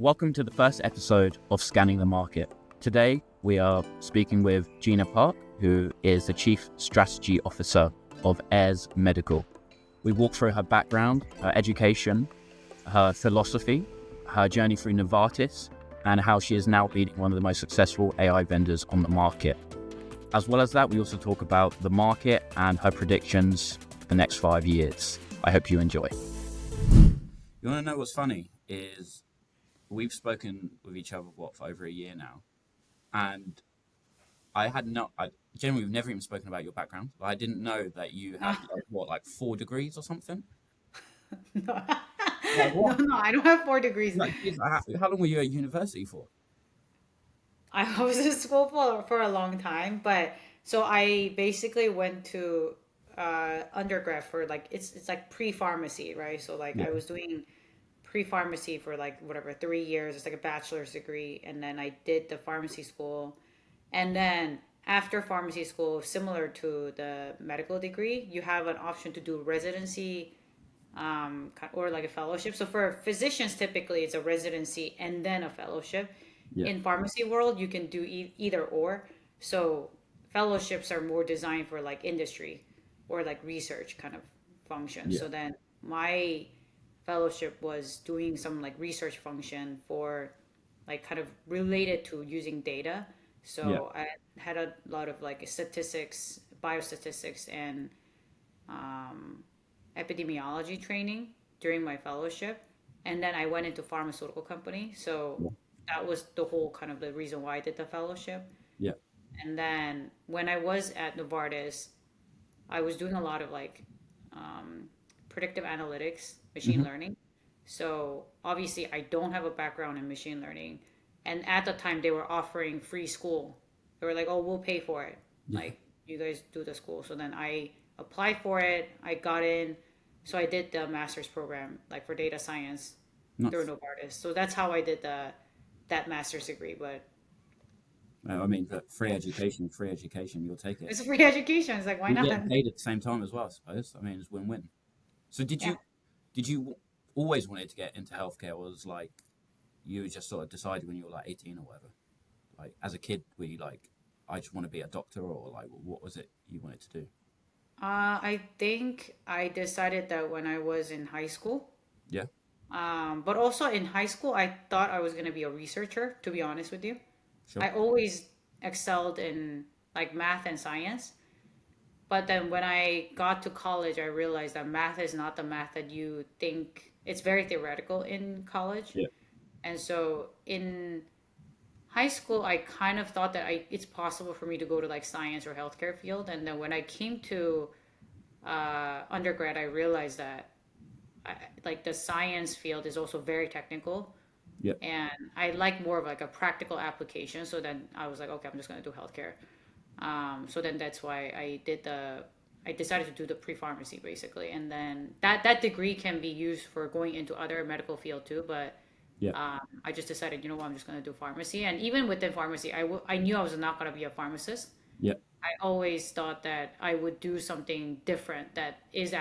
Welcome to the first episode of Scanning the Market. Today, we are speaking with Jina Park, who is the Chief Strategy Officer of AIRS Medical. We walk through her background, her education, her philosophy, her journey through Novartis, and how she is now leading one of the most successful AI vendors on the market. As well as that, we also talk about the market and her predictions for the next 5 years. I hope you enjoy. You want to know what's funny is we've spoken with each other, for over a year now. And generally, we've never even spoken about your background. But I didn't know that you had, 4 degrees or something? No, Like what? no, I don't have 4 degrees. Like, how long were you at university for? I was in school for a long time, but so I basically went to undergrad for like it's like pre-pharmacy, right? So like Yeah. I was doing pre-pharmacy for like whatever 3 years. It's like a bachelor's degree, and then I did the pharmacy school, and then after pharmacy school, similar to the medical degree, you have an option to do residency or like a fellowship. So for physicians, typically it's a residency and then a fellowship. Yeah. In pharmacy world, you can do either or. So fellowships are more designed for like industry or like research kind of function. Yeah. So then my fellowship was doing some like research function for like kind of related to using data. Yeah. So I had a lot of like statistics, biostatistics, and um, epidemiology training during my fellowship, and then I went into pharmaceutical company. So Yeah. that was the whole kind of the reason why I did the fellowship. Yeah. And then when I was at Novartis, I was doing a lot of like um, predictive analytics, machine Hmm. learning. So obviously, I don't have a background in machine learning, and at the time they were offering free school. They were like, "Oh, we'll pay for it. Yeah. Like you guys do the school." So then I applied for it. I got in. So I did the master's program like for data science through Nice. Novartis. So that's how I did that master's degree. But I mean, but free education, you'll take it. it's a free education. It's like why You're not? getting paid at the same time as well, I suppose. I mean, it's win-win. So Yeah. did you always wanted to get into healthcare, or was like you just sort of decided when you were like 18 or whatever? Like as a kid, were you like, I just want to be a doctor, or like what was it you wanted to do? I think I decided that when I was in high school. Yeah. But also in high school, I thought I was going to be a researcher, to be honest with you. Sure. I always excelled in like math and science. But then when I got to college, I realized that math is not the math that you think. It's very theoretical in college. Yeah. And so in high school, I kind of thought that it's possible for me to go to like science or healthcare field. And then when I came to undergrad, I realized that like the science field is also very technical, Yeah. and I like more of like a practical application. So then I was like, okay, I'm just gonna do healthcare. So then that's why I decided to do the pre-pharmacy basically, and then that degree can be used for going into other medical field too. But Yeah. I just decided, you know what, I'm just gonna do pharmacy. And even within pharmacy, I knew I was not gonna be a pharmacist. Yeah. I always thought that I would do something different that is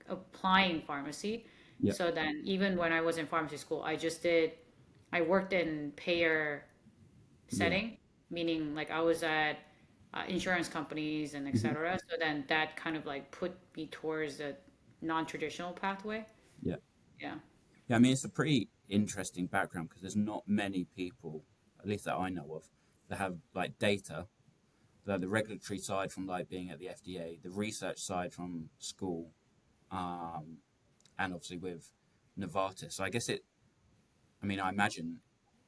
applying pharmacy. Yeah. So then, even when I was in pharmacy school, I worked in payer Yeah. setting, meaning like I was at insurance companies and Hmm. etc. So then that kind of like put me towards the non-traditional pathway. Yeah. Yeah. Yeah. I mean, it's a pretty interesting background because there's not many people, at least that I know of, that have like data, the regulatory side from like being at the FDA, the research side from school, um, and obviously with Novartis. So I guess I mean, I imagine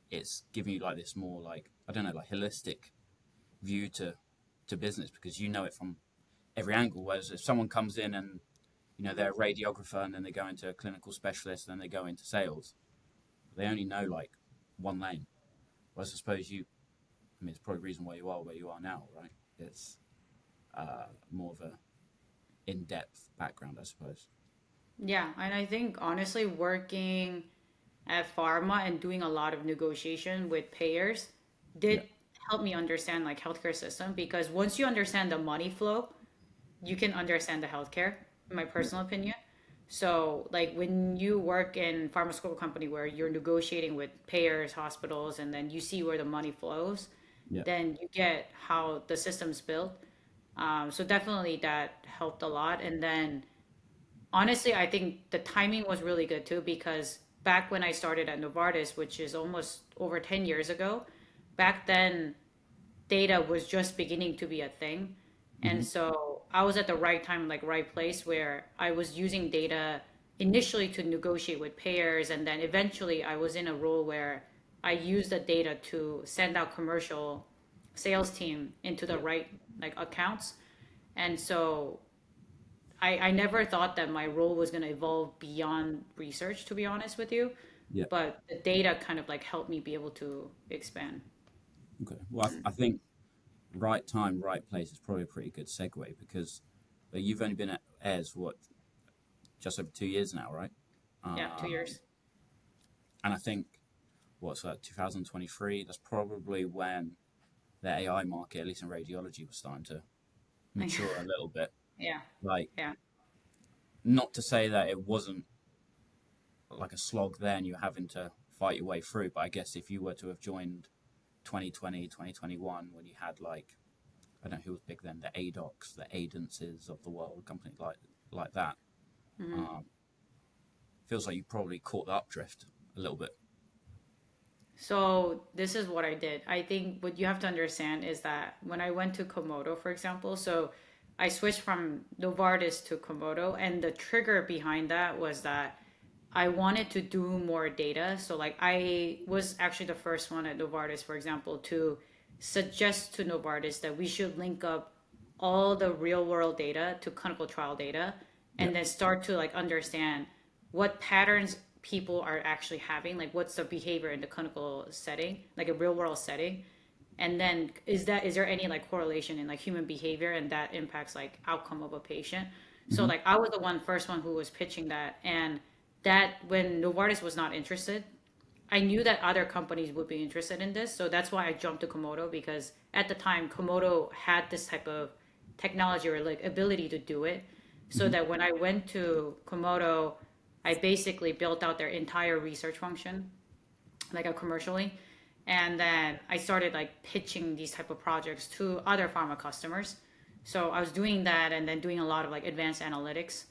it's giving you like this more like, I don't know, like holistic view to business because you know it from every angle. Whereas if someone comes in and, they're a radiographer and then they go into a clinical specialist and then they go into sales, they only know like one lane. Whereas I suppose I mean, it's probably the reason why you are where you are now, right? It's more of a in-depth background, I suppose. Yeah, and I think honestly, working at pharma and doing a lot of negotiation with payers Yeah. did help me understand like healthcare system, because once you understand the money flow, you can understand the healthcare, in my Yeah. personal opinion. So, like when you work in pharmaceutical company where you're negotiating with payers, hospitals, and then you see where the money flows, Yeah. then you get how the system's built. So definitely that helped a lot. And then honestly, I think the timing was really good too because back when I started at Novartis, which is almost over 10 years ago, back then data was just beginning to be a thing. And Hmm. so I was at the right time, like right place where I was using data initially to negotiate with payers. And then eventually I was in a role where I used the data to send out commercial sales team into the Yeah. right like accounts. And so I never thought that my role was going to evolve beyond research, to be honest with you. Yeah. But the data kind of like helped me be able to expand. Okay. Well, I think right time, right place is probably a pretty good segue because you've only been at AIRS what just over 2 years now, right? Yeah, two Um, years. and I think what's that, 2023? That's probably when the AI market, at least in radiology, was starting to mature a little bit. Yeah, Like, yeah. not to say that it wasn't like a slog then, you're having to fight your way through, but I guess if you were to have joined 2020, 2021, when you had like, I don't know who was big then, the ADOCs, the Adences of the world, companies like that, Hmm. um, feels like you probably caught the updrift a little bit. So this is what I did. I think what you have to understand is that when I went to Komodo, for example, so I switched from Novartis to Komodo, and the trigger behind that was that I wanted to do more data. So like I was actually the first one at Novartis, for example, to suggest to Novartis that we should link up all the real world data to clinical trial data Yeah. and then start to like understand what patterns people are actually having, like what's the behavior in the clinical setting, like a real world setting. And then is there any like correlation in like human behavior and that impacts like outcome of a patient. So Hmm. like I was the first one who was pitching that, and that when Novartis was not interested, I knew that other companies would be interested in this. So that's why I jumped to Komodo, because at the time Komodo had this type of technology or like ability to do it. So Hmm. that when I went to Komodo, I basically built out their entire research function, like a commercially. And then I started like pitching these type of projects to other pharma customers. So I was doing that and then doing a lot of like advanced analytics.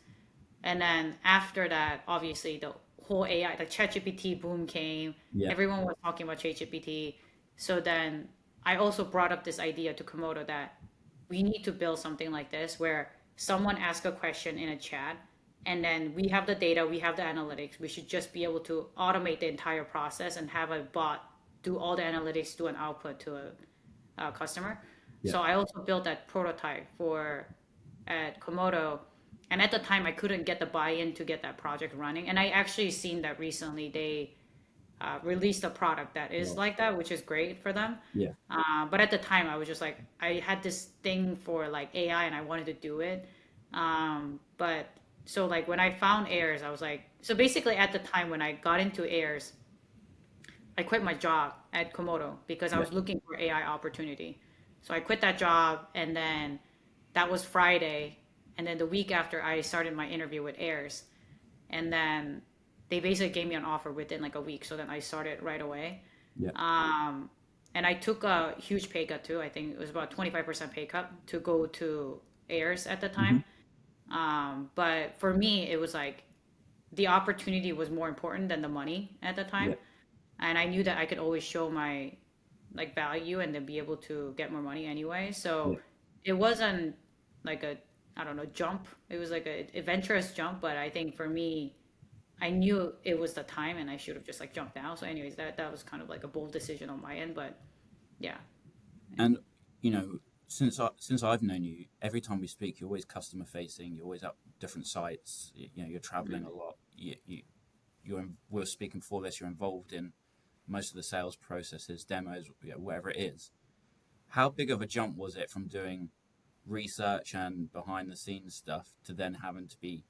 And then after that, obviously the whole AI, the ChatGPT boom came. Yeah. Everyone was talking about ChatGPT. So then I also brought up this idea to Komodo that we need to build something like this where someone asks a question in a chat, and then we have the data, we have the analytics. We should just be able to automate the entire process and have a bot do all the analytics, do an output to a customer. Yeah. So I also built that prototype for at Komodo, and at the time I couldn't get the buy-in to get that project running. And I actually seen that recently they released a product that is Well, like that, which is great for them. yeah. But at the time I was just like, I had this thing for like AI and I wanted to do it. But so like when I found AIRS, I was like, so basically at the time when I got into AIRS, I quit my job at Komodo because I Yeah. was looking for AI opportunity. So I quit that job, and then that was Friday, and then the week after I started my interview with AIRS, and then they basically gave me an offer within like a week. So then I started right away. Yeah. Um, and I took a huge pay cut too. I think it was about 25% pay cut to go to AIRS at the Hmm. time. But for me, it was like the opportunity was more important than the money at the time, Yeah. and I knew that I could always show my like value and then be able to get more money anyway. Yeah. So it wasn't like a, I don't know, jump. It was like a adventurous jump, but I think for me, I knew it was the time and I should have just like jumped now. So anyways, that was kind of like a bold decision on my end, but yeah. And you know, since I've known you, every time we speak, you're always customer facing. You're always at different sites. You know, you're traveling Mhm. a lot. We were speaking before this. You're involved in most of the sales processes, demos, whatever it is. How big of a jump was it from doing research and behind the scenes stuff to then having to be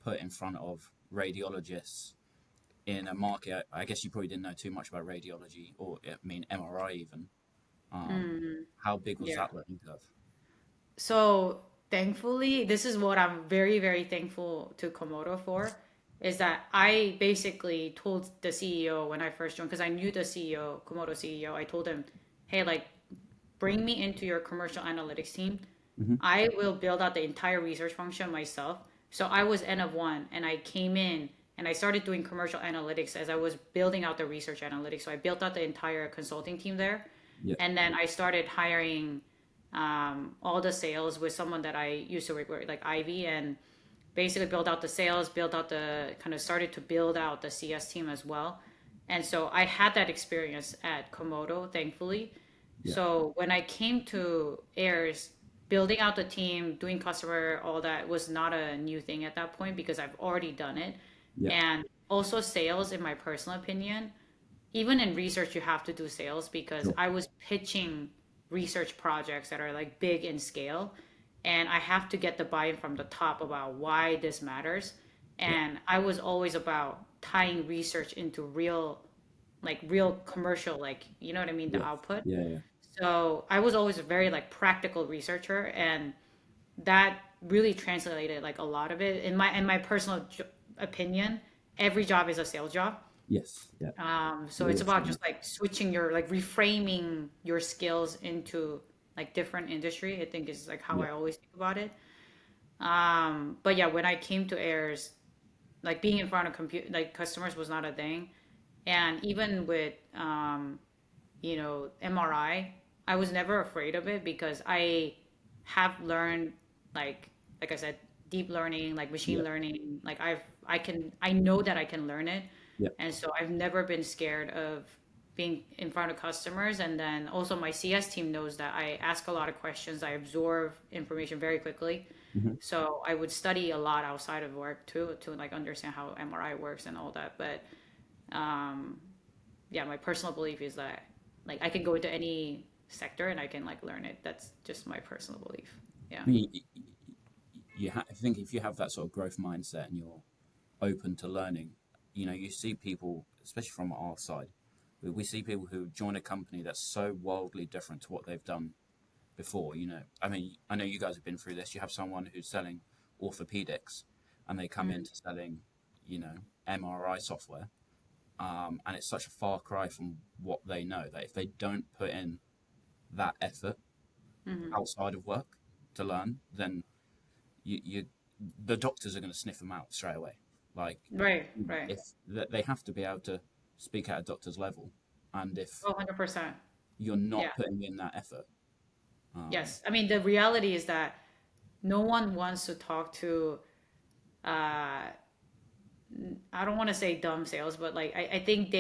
put in front of radiologists in a market? I guess you probably didn't know too much about radiology, or I mean MRI even. Um, Mm, how big was yeah. that learning curve? So thankfully, this is what I'm very, very thankful to Komodo for, is that I basically told the CEO when I first joined, because I knew the CEO, Komodo CEO, I told him, hey, like, bring me into your commercial analytics team. Hmm. I will build out the entire research function myself. So I was N of one and I came in and I started doing commercial analytics as I was building out the research analytics. So I built out the entire consulting team there. Yeah. And then I started hiring all the sales with someone that I used to work with, like Ivy, and basically build out the sales, build out the kind of started to build out the CS team as well. And so I had that experience at Komodo, thankfully. Yeah. So when I came to AIRS, building out the team, doing customer, all that was not a new thing at that point because I've already done it. Yeah. And also sales, in my personal opinion, even in research, you have to do sales because Sure. I was pitching research projects that are like big in scale. And I have to get the buy in from the top about why this matters. Yeah. And I was always about tying research into real, like real commercial, like, you know what I mean, the Yeah. output. Yeah. Yeah. So I was always a very like practical researcher, and that really translated like a lot of it in my personal opinion. Every job is a sales job. Yes. Yeah. So it's Always. about just like switching your like reframing your skills into like different industry. I think is like how Yeah. I always think about it. But yeah, when I came to airs, like being in front of compute like customers was not a thing, and even with MRI, I was never afraid of it because I have learned like I said, deep learning, like Yeah. machine learning. Like I know that I can learn it, Yeah. and so I've never been scared of being in front of customers. And then also my CS team knows that I ask a lot of questions. I absorb information very quickly. Hmm. So I would study a lot outside of work too to like understand how MRI works and all that. But um, yeah, my personal belief is that like I can go into any sector and I can like learn it. That's just my personal belief. Yeah. I mean, I think if you have that sort of growth mindset and you're open to learning, you see people, especially from our side, we see people who join a company that's so wildly different to what they've done before. I mean, I know you guys have been through this. You have someone who's selling orthopedics, and they come Mm-hmm. into selling, you know, MRI software, and it's such a far cry from what they know that if they don't put in that effort Mm-hmm. outside of work to learn, then you the doctors are going to sniff them out straight away. Like, Right. Right. if they have to be able to speak at a doctor's level, and if Oh, 100%. you're Yeah. not putting in that effort, um, Yes. I mean, the reality is that no one wants to talk to, uh, I don't want to say dumb sales, but like, I think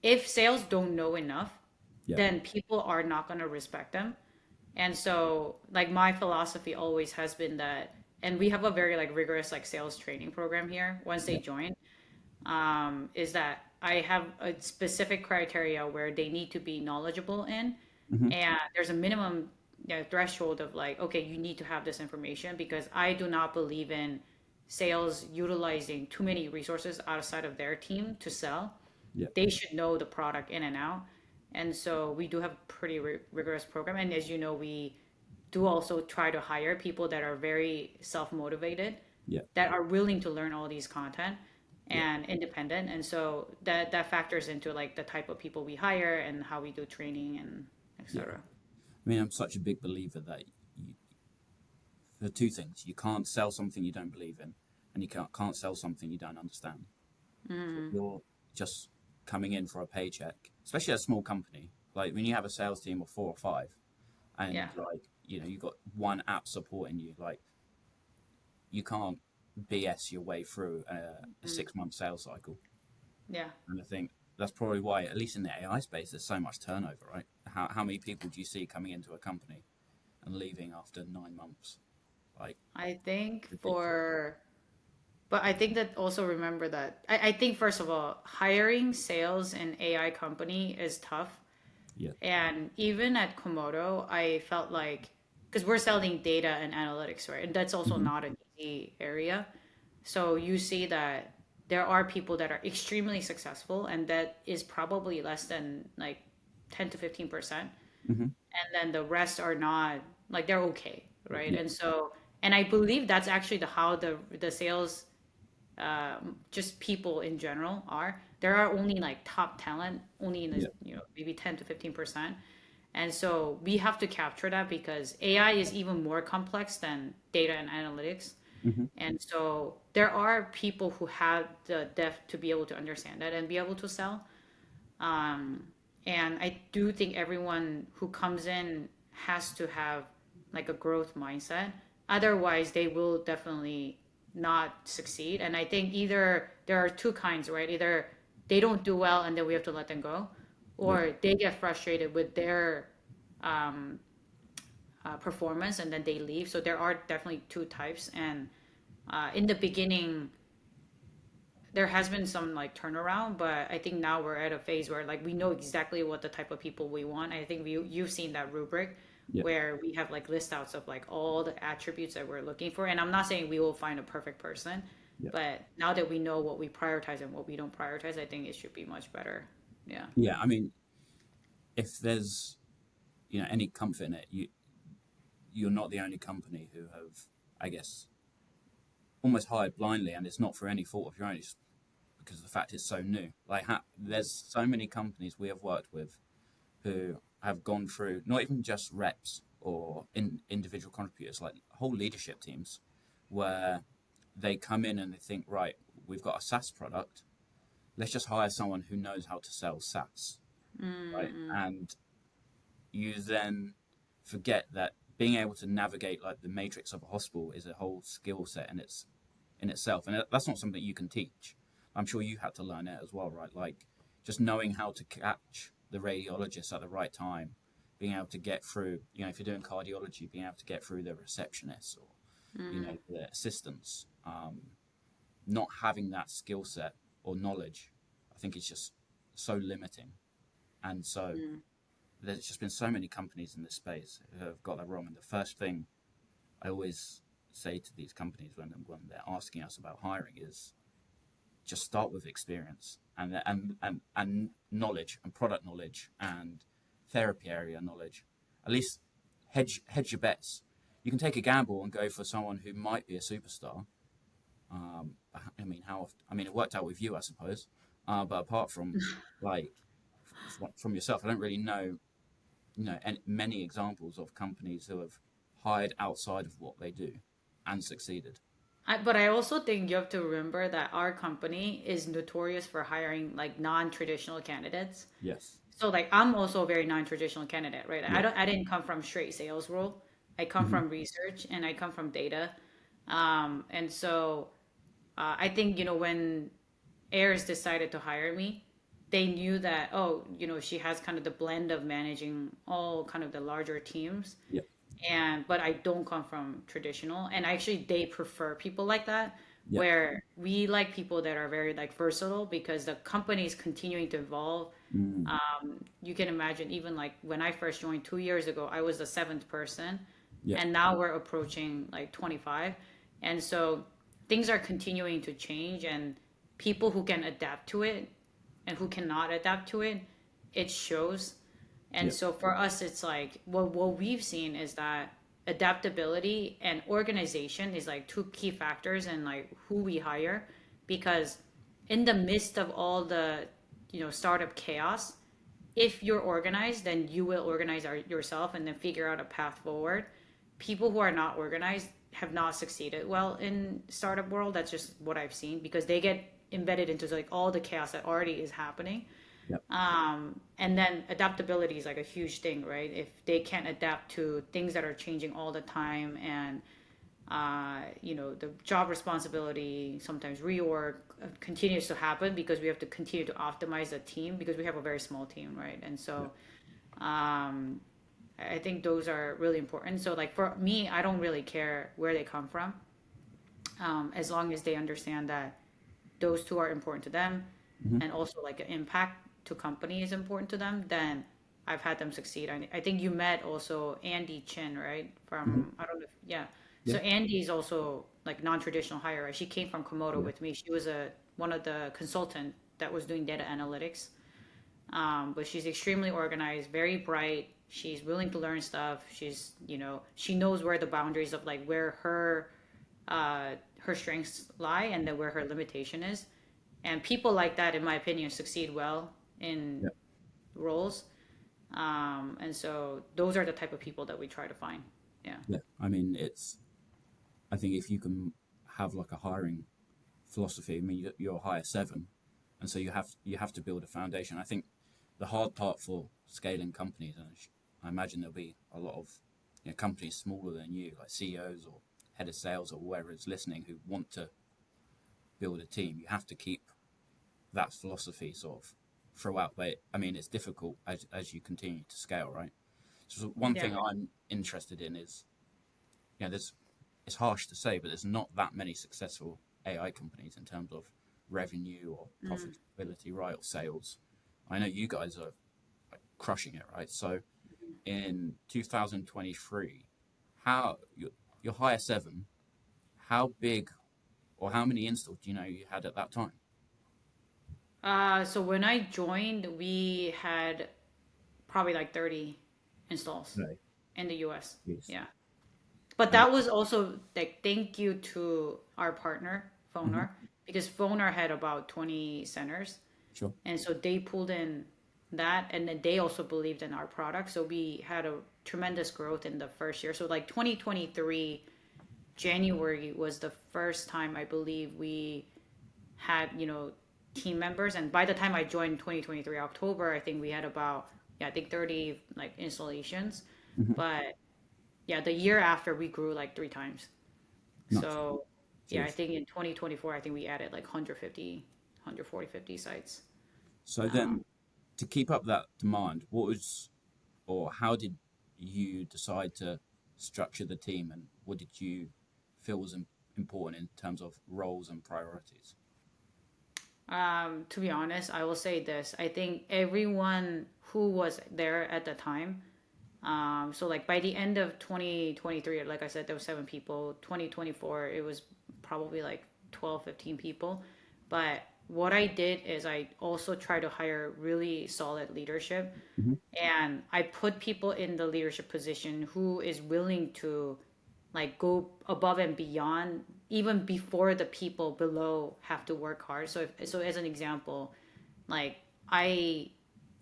if sales don't know enough, yeah, then people are not going to respect them. And so, like, my philosophy always has been that, and we have a very like rigorous like sales training program here once they yeah, join, is that I have a specific criteria where they need to be knowledgeable in, hmm, and there's a minimum threshold of like, okay, you need to have this information because I do not believe in sales utilizing too many resources outside of their team to sell. yeah, They should know the product in and out. And so we do have a pretty rigorous program. And as you know, we do also try to hire people that are very self-motivated, yeah, that are willing to learn all these content yeah, and independent. And so that factors into like the type of people we hire and how we do training and yeah. etc. I mean, I'm such a big believer that for two things, you can't sell something you don't believe in, and you can't sell something you don't understand. So if Mm, you're just coming in for a paycheck, especially a small company, like when you have a sales team of 4 or 5, yeah. and like you've got one app supporting you, like you can't BS your way through a Mm, 6 month sales cycle. yeah. And I think that's probably why, at least in the AI space, there's so much turnover, right? How many people do you see coming into a company and leaving after 9 months? Like, I think ridiculous. for But I think that also remember that I think first of all, hiring sales in AI company is tough. Yeah. And even at Komodo, I felt like because we're selling data and analytics, right? And that's also Hmm. not an easy area. So you see that there are people that are extremely successful, and that is probably less than like 10 to 15%. Hmm. And then the rest are not like they're okay, right? Yeah. And so, and I believe that's actually how the sales, just people in general are. There are only like top talent, only in the, Yeah. maybe 10 to 15%. And so we have to capture that because AI is even more complex than data and analytics. Hmm. And so there are people who have the depth to be able to understand that and be able to sell. Um, and I do think everyone who comes in has to have like a growth mindset. Otherwise, they will definitely not succeed. And I think either there are two kinds, right? Either they don't do well and then we have to let them go, Yeah. or they get frustrated with their performance and then they leave. So there are definitely two types. And in the beginning, there has been some like turnaround, but I think now we're at a phase where like we know exactly what the type of people we want. I think you've seen that rubric Yeah. where we have like list outs of like all the attributes that we're looking for. And I'm not saying we will find a perfect person, Yeah. but now that we know what we prioritize and what we don't prioritize, I think it should be much better. Yeah. Yeah. I mean, if there's any comfort in it, you're not the only company who have, I guess, almost hired blindly, and it's not for any fault of your own. It's because the fact it's so new. Like, there's so many companies we have worked with who have gone through not even just reps or individual contributors, like whole leadership teams, where they come in and they think, right, we've got a SaaS product. Let's just hire someone who knows how to sell SaaS, right? Mm-mm. And you then forget that being able to navigate like the matrix of a hospital is a whole skill set in itself, and that's not something you can teach. I'm sure you had to learn it as well, right? Like just knowing how to catch the radiologist at the right time, being able to get through. If you're doing cardiology, being able to get through the receptionists or Mm. the assistants. Not having that skill set or knowledge, I think it's just so limiting, and so Mm. there's just been so many companies in this space who have got that wrong. And the first thing I always say to these companies when they're asking us about hiring is just start with experience and knowledge and product knowledge and therapy area knowledge. At least hedge your bets. You can take a gamble and go for someone who might be a superstar. I mean, how often? I mean, it worked out with you, I suppose. But apart from like from yourself, I don't really know many examples of companies who have hired outside of what they do and succeeded. But I also think you have to remember that our company is notorious for hiring like non-traditional candidates. Yes. So like I'm also a very non-traditional candidate, right? Yeah. I didn't come from straight sales role. I come Hmm. from research and I come from data. And so I think, when AIRS decided to hire me, they knew that, oh, she has kind of the blend of managing all kind of the larger teams. Yeah. But I don't come from traditional. And actually they prefer people like that, Yeah. where we like people that are very like versatile because the company is continuing to evolve. Mm. You can imagine even like when I first joined 2 years ago, I was the seventh person, Yeah. and now we're approaching like 25. And so things are continuing to change, and people who can adapt to it and who cannot adapt to it, it shows. And Yeah. so for us, it's like what we've seen is that adaptability and organization is like two key factors in like who we hire, because in the midst of all the startup chaos, if you're organized, then you will organize yourself and then figure out a path forward. People who are not organized have not succeeded well in startup world. That's just what I've seen, because they get embedded into like all the chaos that already is happening. Yeah. And then adaptability is like a huge thing, right? If they can't adapt to things that are changing all the time, and the job responsibility, sometimes reorg continues to happen because we have to continue to optimize the team because we have a very small team, right? And Yeah. so I think those are really important. So like for me, I don't really care where they come from, as long as they understand that those two are important to them, Hmm. and also like an impact to company is important to them, then I've had them succeed. I think you met also Andy Chin, right? Hmm. From, I don't know if, yeah. So Yeah. Andy is also like non-traditional hire, right? She came from Komodo Yeah. with me. She was one of the consultant that was doing data analytics. But she's extremely organized, very bright, She's willing to learn stuff. She's, she knows where the boundaries of like where her strengths lie and then where her limitation is. And people like that, in my opinion, succeed well in Yeah. roles. And so those are the type of people that we try to find. Yeah. Yeah. I mean, I think if you can have like a hiring philosophy, I mean, you're hire seven, and so you have to build a foundation. I think the hard part for scaling companies, and I imagine there'll be a lot of companies smaller than you, like CEOs or head of sales or whoever is listening, who want to build a team. You have to keep that philosophy sort of throughout. But I mean, it's difficult as you continue to scale, right? So one Yeah. thing I'm interested in is, there's it's harsh to say, but there's not that many successful AI companies in terms of revenue or Mm. profitability, right, or sales. I know you guys are like crushing it, right? So in 2023, how your higher seven, how big or how many installs do you know you had at that time? So when I joined, we had probably like 30 installs No. in the US. Yes. Yeah. But And that was also like thank you to our partner, mhm, Phonar, because Phonar had about 20 centers. sure. And so they pulled in that and then they also believed in our product. So we had a tremendous growth in the first year. So like 2023 January was the first time I believe we had, team members. And by the time I joined 2023 October, I think we had about, yeah, I think 30 like installations. Mhm. But yeah, the year after we grew like three times. Nice. So yeah, I Cheers. think in 2024, I think we added like 150, 140, 50 sites. So Um, then, to keep up that demand, what was or how did you decide to structure the team, and what did you feel was important in terms of roles and priorities? to be honest, I will say this. I think everyone who was there at the time, so like by the end of 2023, like I said, there was seven people. 2024, it was probably like 12, 15 people. But what I did is I also try to hire really solid leadership. Hmm. And I put people in the leadership position who is willing to like go above and beyond even before the people below have to work hard. So as an example, like I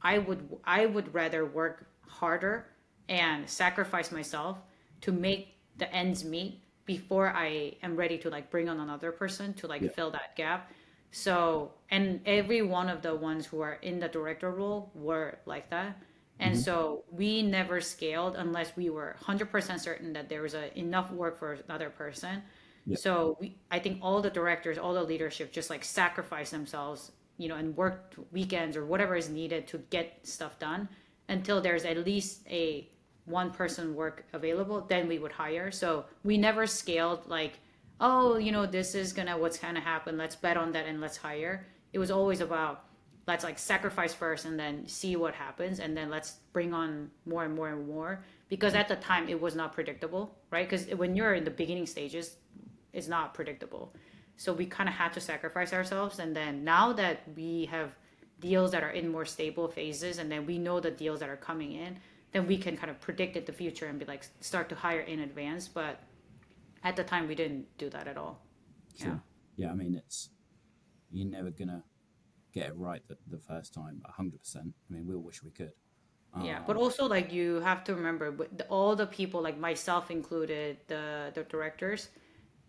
I would rather work harder and sacrifice myself to make the ends meet before I am ready to like bring on another person to like Yeah. fill that gap. So, and every one of the ones who are in the director role were like that. And Hmm. so we never scaled unless we were 100% certain that there was enough work for another person. Yeah. So I think all the directors, all the leadership just like sacrifice themselves, and work weekends or whatever is needed to get stuff done until there's at least a one person work available. Then we would hire. So we never scaled like, oh, this is what's gonna happen. Let's bet on that and let's hire. It was always about let's like sacrifice first and then see what happens and then let's bring on more and more and more because Yeah. at the time it was not predictable, right? Because when you're in the beginning stages, it's not predictable. So we kind of had to sacrifice ourselves. And then now that we have deals that are in more stable phases and then we know the deals that are coming in, then we can kind of predict it the future and be like start to hire in advance. But at the time we didn't do that at all. Yeah. Sure. Yeah. I mean, you're never gonna get it right the first time, 100%. I mean, we all wish we could. Yeah, but Um, also like you have to remember all the people, like myself included, the directors,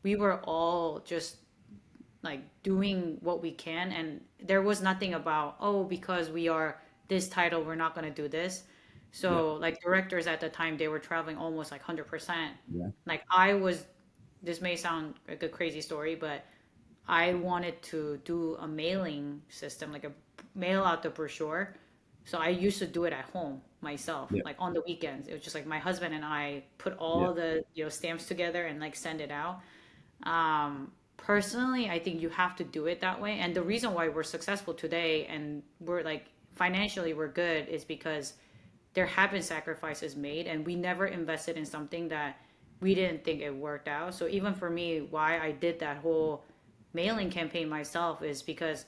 we were all just like doing what we can, and there was nothing about because we are this title, we're not gonna do this. yeah. So like directors at the time, they were traveling almost like 100%. Yeah. Like I was, this may sound like a crazy story, but I wanted to do a mailing system, like a mail out the brochure. So I used to do it at home myself, Yeah. like on the weekends. It was just like my husband and I put Yeah. all the stamps together and like send it out. Personally, I think you have to do it that way. And the reason why we're successful today and we're like financially we're good is because there have been sacrifices made and we never invested in something that we didn't think it worked out. So even for me, why I did that whole mailing campaign myself is because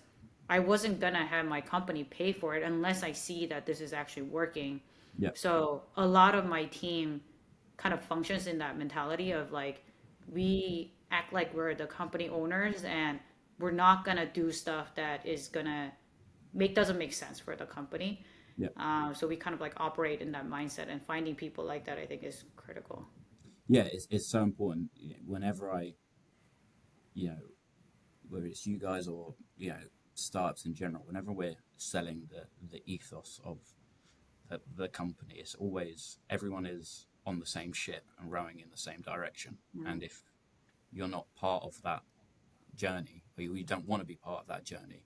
I wasn't gonna have my company pay for it unless I see that this is actually working. Yeah. So a lot of my team kind of functions in that mentality of like, we act like we're the company owners, and we're not gonna do stuff that is gonna doesn't make sense for the company. Yeah. So we kind of like operate in that mindset, and finding people like that I think is critical. Yeah. It's so important. Whenever I, you know, whether it's you guys or startups in general, whenever we're selling the ethos of the company, it's always everyone is on the same ship and rowing in the same direction. Mm. And if you're not part of that journey, or you don't want to be part of that journey,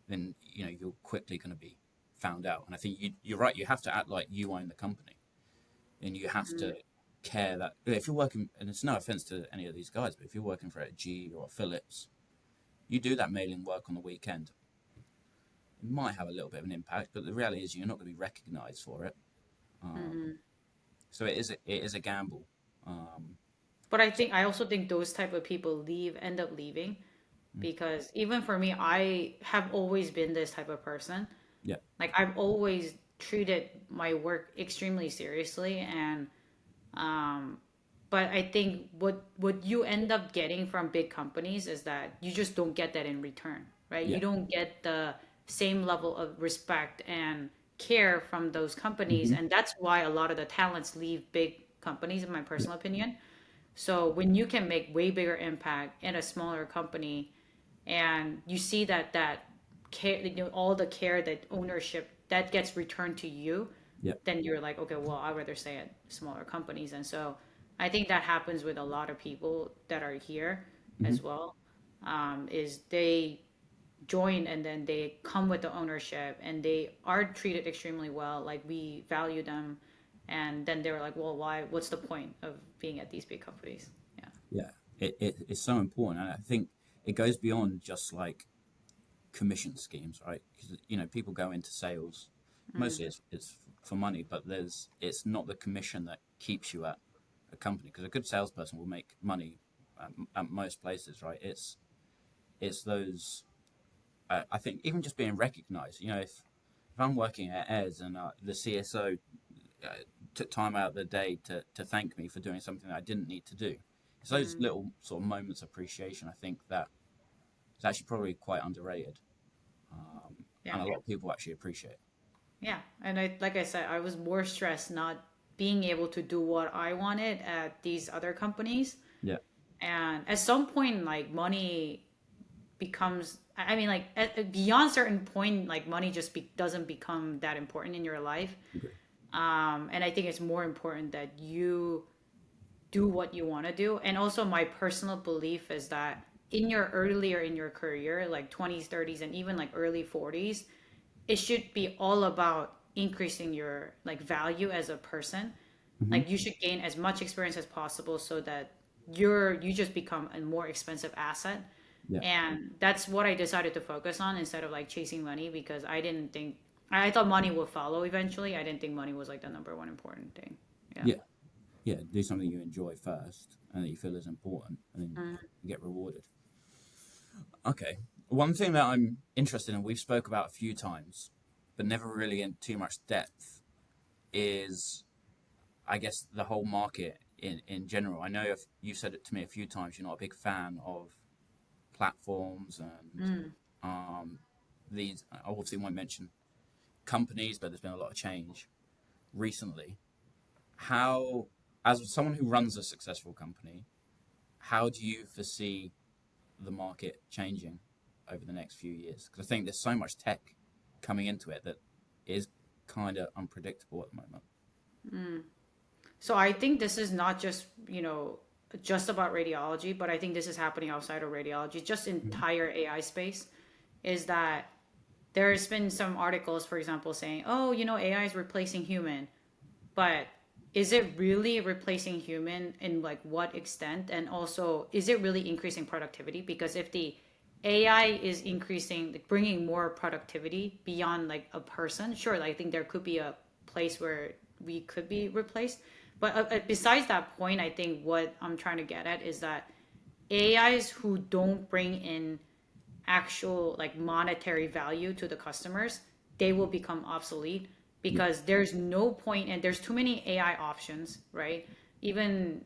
then you're quickly going to be found out. And I think you're right. You have to act like you own the company, and you have to Mm. care that if you're working. And it's no offense to any of these guys, but if you're working for a G or a Philips, you do that mailing work on the weekend. It might have a little bit of an impact, but the reality is you're not going to be recognised for it. Um, Mm. so it is a gamble. Um, But I also think those type of people end up leaving, because even for me, I have always been this type of person. yeah. Like, I've always treated my work extremely seriously, and um but I think what you end up getting from big companies is that you just don't get that in return, right? You Yeah. don't get the same level of respect and care from those companies, Hmm. and that's why a lot of the talents leave big companies, in my Yeah. personal opinion. So when you can make way bigger impact in a smaller company, and you see that care, all the care, that ownership that gets returned to you, Yeah. then you're like, okay, well, I'd rather stay at smaller companies. And so I think that happens with a lot of people that are here Hmm. as well. Is they join, and then they come with the ownership, and they are treated extremely well. Like, we value them, and then they were like, well, why? What's the point of being at these big companies? Yeah. Yeah. It's so important, and I think it goes beyond just like commission schemes, right? Because people go into sales, Mm. mostly it's for money, but it's not the commission that keeps you at a company, because a good salesperson will make money at most places, right? It's those. I think even just being recognized. If I'm working at AIRS and the CSO took time out of the day to thank me for doing something that I didn't need to do, it's those Mm. little sort of moments of appreciation. I think that is actually probably quite underrated, Yeah. and a lot of people actually appreciate it. Yeah. And like I said, I was more stressed not being able to do what I wanted at these other companies. Yeah. And at some point, like, money becomes, I mean, like, beyond certain point, like, money just doesn't become that important in your life. Agree. And I think it's more important that you do what you want to do. And also, my personal belief is that earlier in your career, like 20s, 30s, and even like early 40s, it should be all about increasing your like value as a person. Hmm. Like, you should gain as much experience as possible, so that you just become a more expensive asset. Yeah. And that's what I decided to focus on, instead of like chasing money, because I thought money would follow eventually. I didn't think money was like the number one important thing. Yeah. Yeah. Yeah. Do something you enjoy first, and that you feel is important, and then you get rewarded. Okay. One thing that I'm interested in, we've spoke about a few times, but never really in too much depth, is I guess the whole market in general. I know if you've said it to me a few times, you're not a big fan of platforms and Mm. these. I obviously won't mention companies, but there's been a lot of change recently. How, as someone who runs a successful company, how do you foresee the market changing over the next few years? Because I think there's so much tech coming into it that is kind of unpredictable at the moment. Mm. So I think this is not just, just about radiology, but I think this is happening outside of radiology, just Mhm. entire AI space. Is that there's been some articles, for example, saying, oh, AI is replacing human, but is it really replacing human, in like what extent? And also, is it really increasing productivity? Because if the AI is increasing, like, bringing more productivity beyond like a person, sure, like, I think there could be a place where we could be replaced. But besides that point, I think what I'm trying to get at is that AIs who don't bring in actual like monetary value to the customers, they will become obsolete. Yeah. because there's no point, and there's too many AI options, right? Even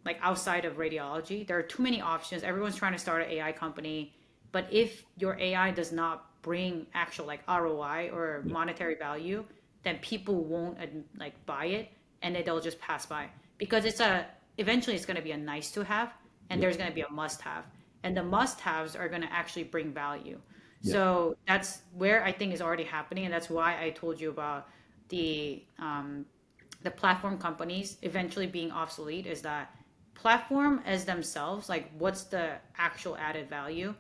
like outside of radiology, there are too many options. Everyone's trying to start an AI company, but if your AI does not bring actual like ROI or Yeah. monetary value, then people won't like buy it, and then they'll just pass by because eventually it's going to be a nice to have, and Yeah. there's going to be a must have, and the must haves are going to actually bring value. Yeah. So that's where I think is already happening, and that's why I told you about the platform companies eventually being obsolete. Is that platform as themselves, like what's the actual added value?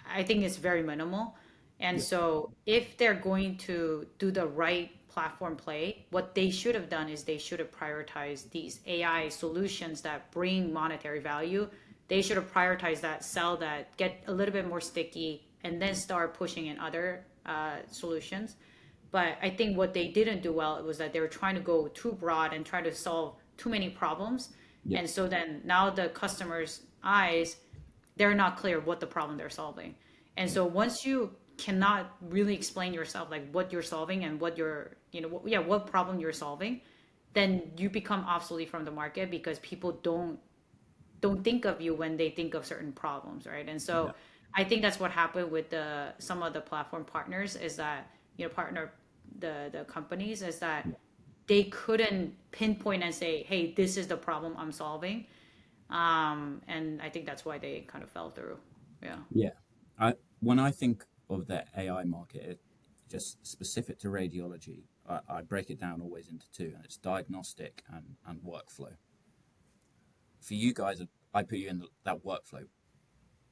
I think it's very minimal. And Yeah. so if they're going to do the right platform play, what they should have done is they should have prioritized these AI solutions that bring monetary value. They should have prioritized that, sell that, get a little bit more sticky, and then start pushing in other solutions. But I think what they didn't do well was that they were trying to go too broad and try to solve too many problems. Yeah. And so then now the customer's eyes, they're not clear what the problem they're solving. And Yeah. so once you cannot really explain yourself, like what you're solving and what you're, what problem you're solving, then you become obsolete from the market because people don't think of you when they think of certain problems, right? And Yeah. so I think that's what happened with the some of the platform partners is that partner the companies is that Yeah. they couldn't pinpoint and say, hey, this is the problem I'm solving, and I think that's why they kind of fell through. Yeah. Yeah. When I think of the AI market, just specific to radiology, I break it down always into two, and it's diagnostic and workflow. For you guys, I put you in that workflow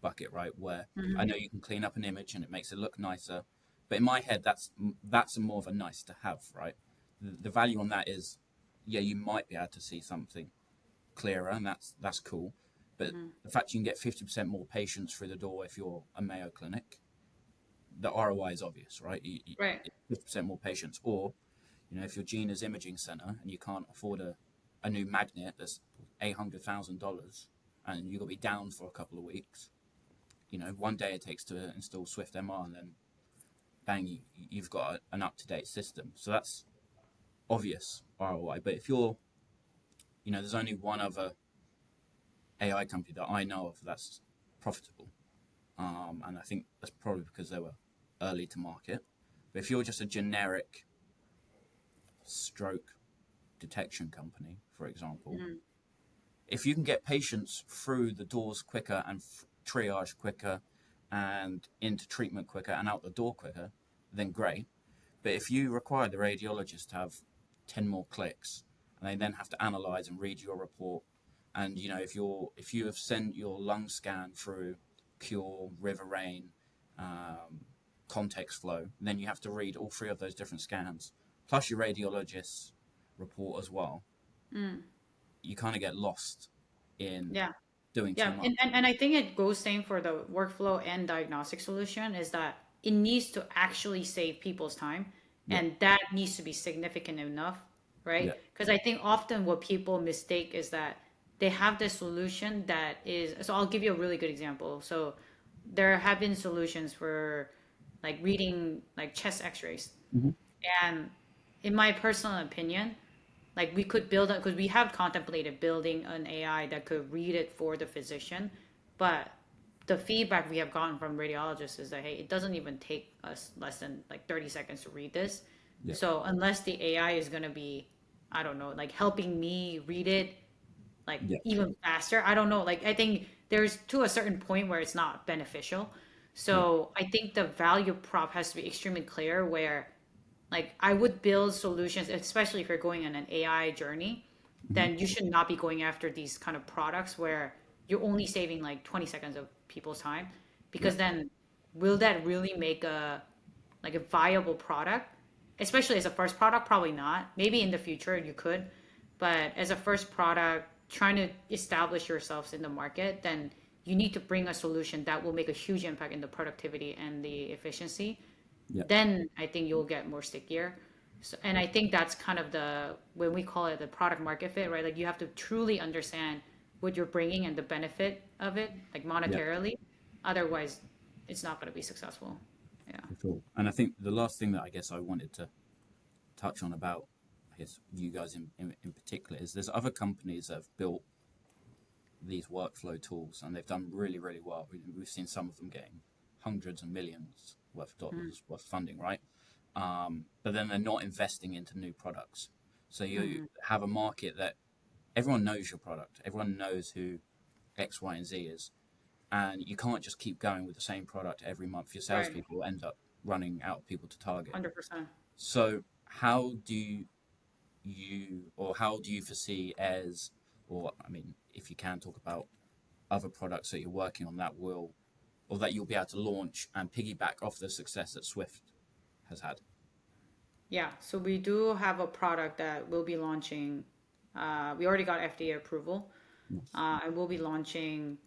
bucket, right? Where I know Hmm. you can clean up an image and it makes it look nicer, but in my head, that's more of a nice to have, right? The value on that is, yeah, you might be able to see something clearer, and that's cool. But Hmm. the fact you can get 50% more patients through the door if you're a Mayo Clinic, the ROI is obvious, right? Right. 50% more patients, or if you're Gina's Imaging Center and you can't afford a new magnet that's $800,000, and you've got to be down for a couple of weeks, one day it takes to install Swift MR, and then bang, you've got an up to date system. So that's obvious ROI. But if there's only one other AI company that I know of that's profitable, and I think that's probably because they were early to market. But if you're just a generic stroke detection company, for example, Hmm. if you can get patients through the doors quicker and triage quicker and into treatment quicker and out the door quicker, then great. But if you require the radiologist to have 10 more clicks and they then have to analyze and read your report, and if you have sent your lung scan through Cure, River Rain, Context Flow, then you have to read all three of those different scans plus your radiologist's report as well. Mm. You kind of get lost in Yeah. doing too Yeah, much. and I think it goes same for the workflow and diagnostic solution is that it needs to actually save people's time, Yeah. and that needs to be significant enough, Yeah. right? Because I think often what people mistake is that they have this solution that is, so I'll give you a really good example. So there have been solutions for like reading like chest x-rays, Hmm. and in my personal opinion, like we could build it because we have contemplated building an AI that could read it for the physician, but the feedback we have gotten from radiologists is that hey, it doesn't even take us less than like 30 seconds to read this. Yeah. So unless the AI is going to be, I don't know, like helping me read it like Yeah. even faster, I don't know, like I think there's to a certain point where it's not beneficial. Yeah. So I think the value prop has to be extremely clear where like I would build solutions, especially if you're going on an AI journey, Hmm. then you should not be going after these kind of products where you're only saving like 20 seconds of people's time, Yeah. because then will that really make a viable product? Especially as a first product, probably not. Maybe in the future you could, but as a first product, trying to establish yourselves in the market, then you need to bring a solution that will make a huge impact in the productivity and the efficiency. Yeah. Then I think you'll get more stickier. So, and I think that's kind of the when we call it the product market fit, right? Like you have to truly understand what you're bringing and the benefit of it, like Yeah. monetarily. Otherwise, it's not going to be successful. Yeah. For sure. And I think the last thing that I guess I wanted to touch on about, I guess, you guys in particular, is there's other companies that have built these workflow tools and they've done really, really well. We've seen some of them getting hundreds and millions worth of dollars worth of funding, right? But then they're not investing into new products. So you have a market that everyone knows your product, everyone knows who X, Y, and Z is, and you can't just keep going with the same product every month. Your Right. salespeople will end up running out of people to target. 100%. So how do how do you foresee as, or I mean, if you can talk about other products that you're working on that will, or that you'll be able to launch and piggyback off the success that Swift has had? Yeah, so we do have a product that we'll be launching. We already got FDA approval, and we'll be launching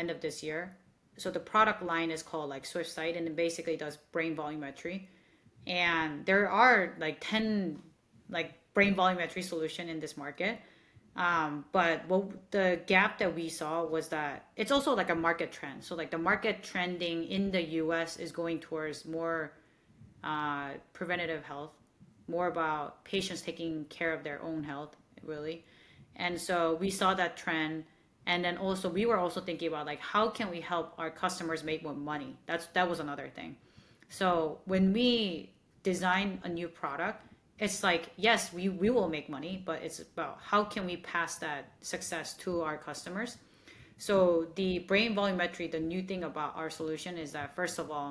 end of this year. So the product line is called like Swift Sight, and it basically does brain volumetry. And there are like 10 like brain volumetry solution in this market. But what the gap that we saw was that it's also like a market trend. So like the market trending in the US is going towards more preventative health, more about patients taking care of their own health, really. And so we saw that trend. And then also we were also thinking about like how can we help our customers make more money? That was another thing. So when we design a new product, it's like yes, we will make money, but it's about how can we pass that success to our customers. So the brain volumetry, the new thing about our solution is that first of all,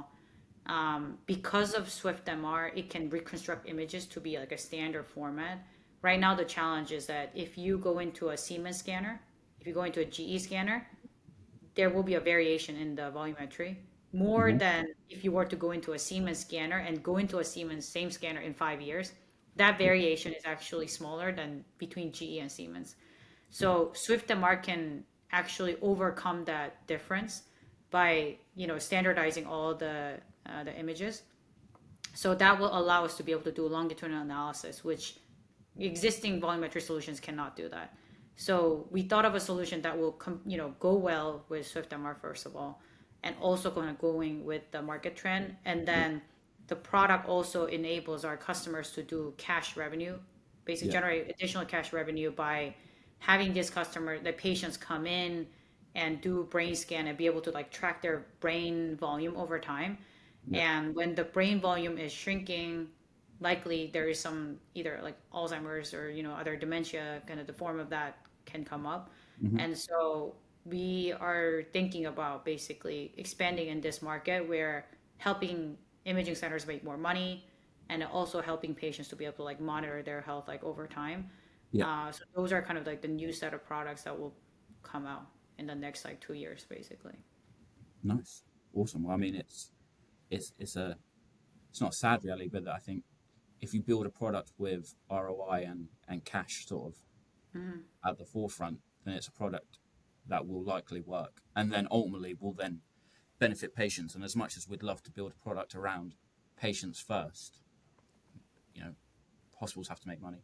because of Swift MR, it can reconstruct images to be like a standard format. Right now, the challenge is that if you go into a Siemens scanner, if you go into a GE scanner, there will be a variation in the volumetry more Mm-hmm. than if you were to go into a Siemens scanner and go into a Siemens same scanner in 5 years. That Yeah. variation is actually smaller than between GE and Siemens. So Swift MR can actually overcome that difference by standardizing all the images. So that will allow us to be able to do longitudinal analysis, which existing volumetry solutions cannot do that. So we thought of a solution that will go well with SwiftMR first of all, and also kind of going with the market trend, and Yeah. then the product also enables our customers to do cash revenue, basically Yeah. generate additional cash revenue by having this customer, the patients come in and do brain scan and be able to like track their brain volume over time. Yeah. And when the brain volume is shrinking, likely there is some either like Alzheimer's or other dementia, kind of the form of that can come up. Mm-hmm. And so we are thinking about basically expanding in this market where helping imaging centers make more money and also helping patients to be able to like monitor their health like over time. Yeah. So those are kind of like the new set of products that will come out in the next like 2 years, basically. Nice. Awesome. Well, I mean, it's a it's not a sad reality, but I think if you build a product with ROI and cash sort of at the forefront, then it's a product that will likely work, and then ultimately will then benefit patients. And as much as we'd love to build a product around patients first, you know, hospitals have to make money.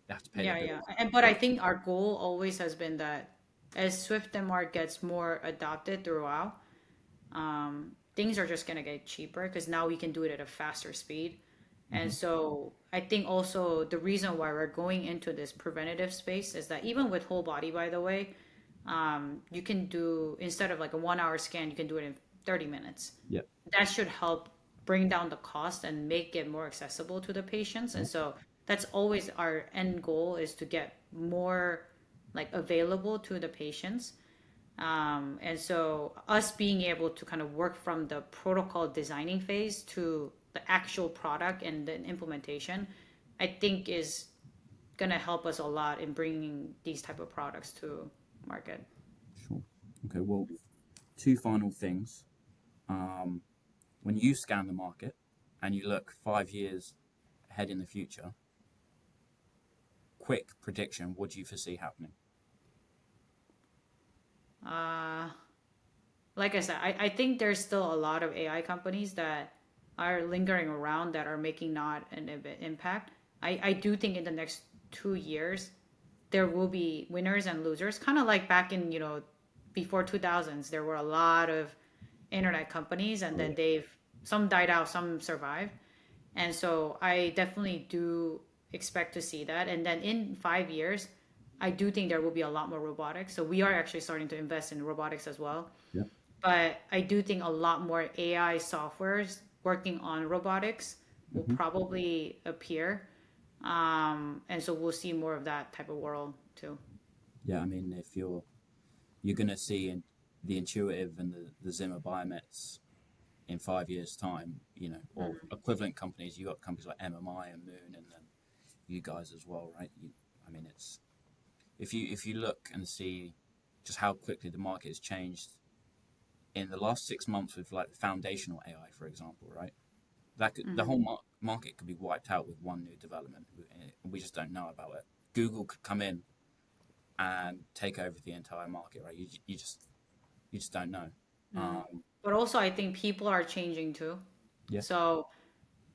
They have to pay their Yeah, yeah. bills. And but I But think our goal always has been that as Swift and Mark gets more adopted throughout, things are just gonna get cheaper because now we can do it at a faster speed. And mm-hmm. so I think also the reason why we're going into this preventative space is that even with whole body, by the way, you can do instead of like a 1 hour scan, you can do it in 30 minutes. Yeah. That should help bring down the cost and make it more accessible to the patients. And Yeah. so that's always our end goal is to get more like available to the patients. And so us being able to kind of work from the protocol designing phase to the actual product and the implementation, I think is going to help us a lot in bringing these type of products to market. Sure. Okay. Well, two final things. When you scan the market and you look 5 years ahead in the future, quick prediction, what do you foresee happening? Uh, like I said, I think there's still a lot of AI companies that are lingering around that are making not an impact. I do think in the next 2 years, there will be winners and losers. Kind of like back in, before 2000s, there were a lot of internet companies and Oh then yeah. some died out, some survived. And so I definitely do expect to see that. And then in 5 years, I do think there will be a lot more robotics. So we are actually starting to invest in robotics as well. Yeah. But I do think a lot more AI softwares working on robotics will Hmm. probably appear. And so we'll see more of that type of world too. Yeah, I mean, if you're going to see the intuitive and the Zimmer biomets in 5 years' time, or equivalent companies. You got companies like MMI and Moon, and then you guys as well, right? I mean, it's if you look and see just how quickly the market has changed in the last 6 months with like foundational AI, for example, right? The whole market could be wiped out with one new development. We just don't know about it. Google could come in and take over the entire market, right? You just don't know. Um, But also, I think people are changing too. yeah. So,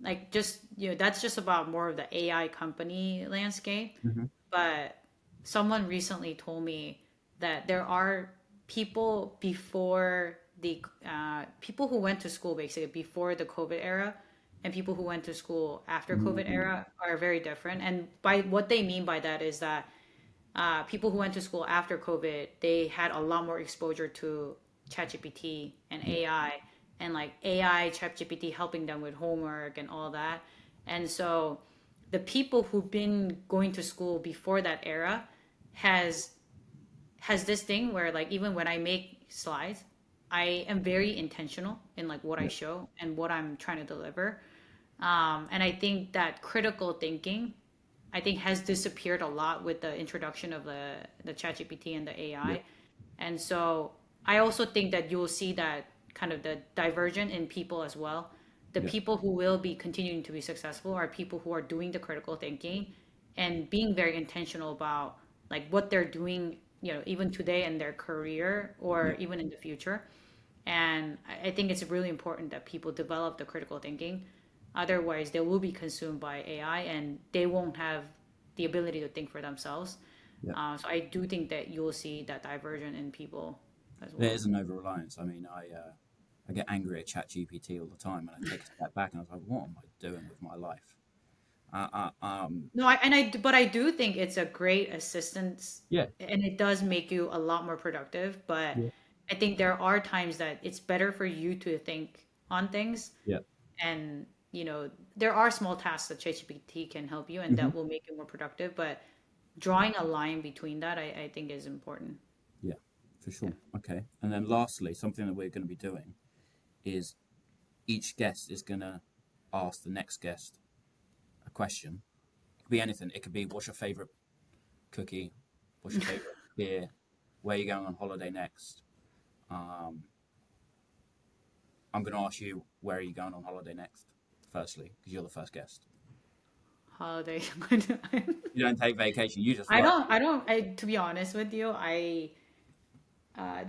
like, just, that's just about more of the AI company landscape. Hmm. But someone recently told me that there are people before people who went to school basically before the COVID era and people who went to school after COVID Mm. era are very different. And by what they mean by that is that people who went to school after COVID, they had a lot more exposure to ChatGPT and Yeah. AI, and like AI, ChatGPT helping them with homework and all that. And so the people who've been going to school before that era has has this thing where like even when I make slides, I am very intentional in like what I Yeah. show and what I'm trying to deliver. And I think that critical thinking, I think, has disappeared a lot with the introduction of the ChatGPT and the Yeah. AI. And so I also think that you'll see that kind of the diversion in people as well. The Yeah. people who will be continuing to be successful are people who are doing the critical thinking and being very intentional about like what they're doing, even today in their career Yeah. or even in the future. And I think it's really important that people develop the critical thinking. Otherwise, they will be consumed by AI and they won't have the ability to think for themselves. Yeah. So I do think that you'll see that diversion in people as There well. is an over reliance. I mean, I get angry at ChatGPT all the time, and I take a step back and I was like, what am I doing with my life? No, but I do think it's a great assistance, Yeah. and it does make you a lot more productive. But Yeah. I think there are times that it's better for you to think on things, Yeah. and there are small tasks that ChatGPT can help you, and Hmm. that will make you more productive. But drawing a line between that, I think is important. Yeah, for Yeah. sure. Okay. And then lastly, something that we're going to be doing is each guest is going to ask the next guest a question. It could be anything. It could be, what's your favorite cookie? What's your favorite beer? Where are you going on holiday next? Um, I'm going to ask you, where are you going on holiday next? Firstly, because you're the first guest. Holiday. You don't take vacation. You just I fly. don't. I don't. To be honest with you, uh,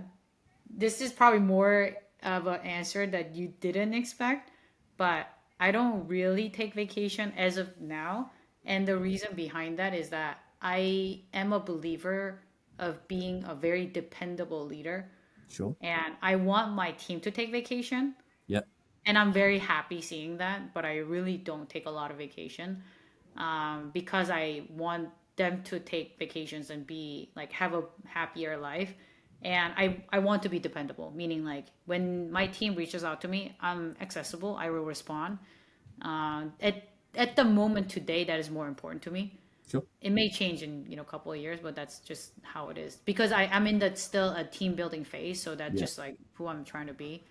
this is probably more of an answer that you didn't expect, but I don't really take vacation as of now. And the reason behind that is that I am a believer of being a very dependable leader. Sure. And I want my team to take vacation. Yep. And I'm very happy seeing that, but I really don't take a lot of vacation because I want them to take vacations and be like have a happier life. And I want to be dependable, meaning like when my team reaches out to me, I'm accessible, I will respond. At the moment today, that is more important to me. Sure. It may change in a couple of years, but that's just how it is because I'm in that still a team building phase, so that's Yeah. just like who I'm trying to be.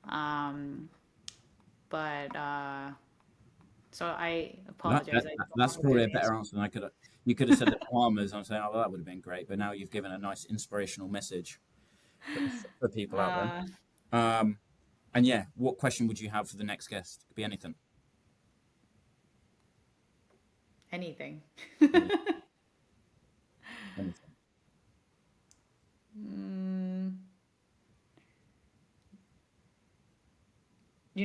Um, but so I That, apologize. that, I don't that's have a good probably a better answer. answer than I could have. You could have said the farmers. I'm saying, oh, well, that would have been great. But now you've given a nice inspirational message for people out there. Uh, Um, and yeah, what question would you have for the next guest? Could be anything. anything. Any, anything. Mm,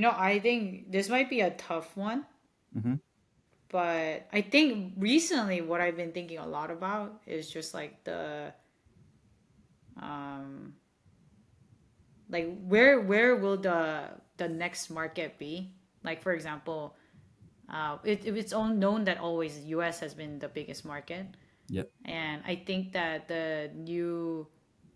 I think this might be a tough one, Hmm. but I think recently what I've been thinking a lot about is just like um like where will the next market be? Like for example, it's all known that always US has been the biggest market. Yep. And I think that the new,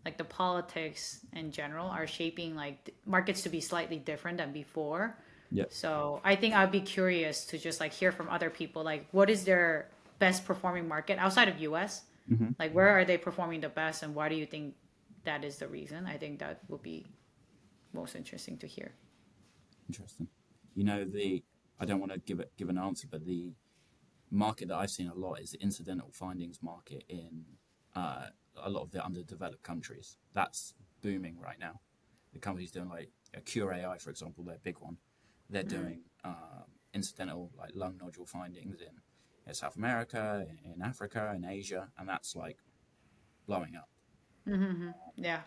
like the politics in general, are shaping like markets to be slightly different than before. Yep. So I think I'd be curious to just like hear from other people, like what is their best performing market outside of US? Hmm. Like where are they performing the best, and why do you think that is the reason? I think that would be most interesting to hear. Interesting. I don't want to give an answer, but the market that I've seen a lot is the incidental findings market in a lot of the underdeveloped countries. That's booming right now. The companies doing like a Cure AI, for example, their big one. They're doing incidental like lung nodule findings in South America, in Africa, in Asia, and that's like blowing up. Yeah.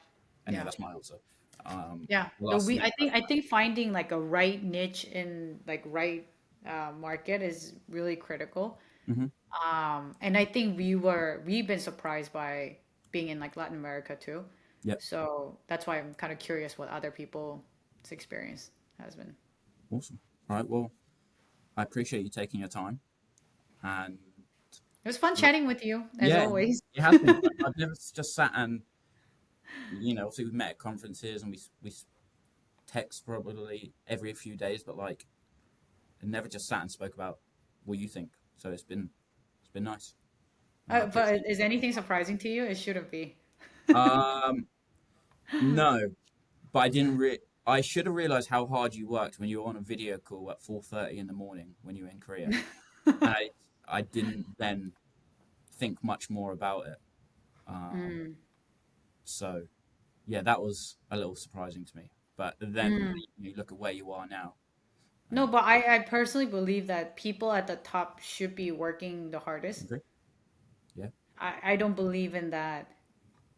Anyway, Yeah. that's my answer. Yeah. We'll No, ask the we next I question. think finding like a right niche in like right market is really critical. Hmm. And I think we've been surprised by being in like Latin America too. Yep. So that's why I'm kind of curious what other people's experience has been. Awesome. All right. Well, I appreciate you taking your time, and It was fun look, chatting with you as yeah, always. it has been fun. I've never just sat and obviously we've met at conferences and we text probably every few days, but like I never just sat and spoke about what you think. So it's been nice. I But appreciate is anything surprising to you? It shouldn't be. it. No, but I didn't. I should have realized how hard you worked when you were on a video call at 4:30 in the morning when you were in Korea, and I didn't then think much more about it. Um, Mm. so yeah, that was a little surprising to me. But then Mm. you look at where you are now. No, but I personally believe that people at the top should be working the hardest. Agree? Yeah. I don't believe in that.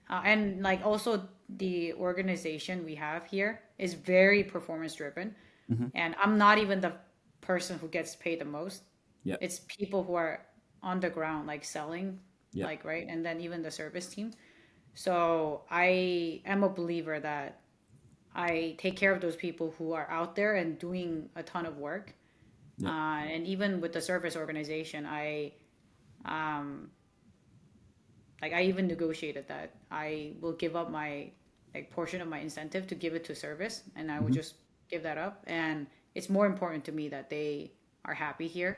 And like also the organization we have here is very performance driven. Hmm. And I'm not even the person who gets paid the most. Yeah. It's people who are on the ground, like selling, Yeah. like, right? And then even the service team. So I am a believer that I take care of those people who are out there and doing a ton of work. Yeah. And even with the service organization, um, I even negotiated that I will give up my like portion of my incentive to give it to service, and I will Hmm. just give that up. And it's more important to me that they are happy here,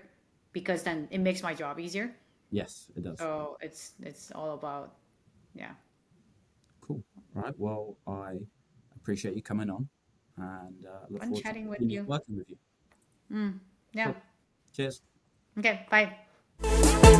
because then it makes my job easier. Yes, it does. So it's all about, yeah. Cool. All right. Well, I appreciate you coming on, and look Fun forward to chatting with continue you. working with you. Yeah. Cool. Cheers. Okay. Bye.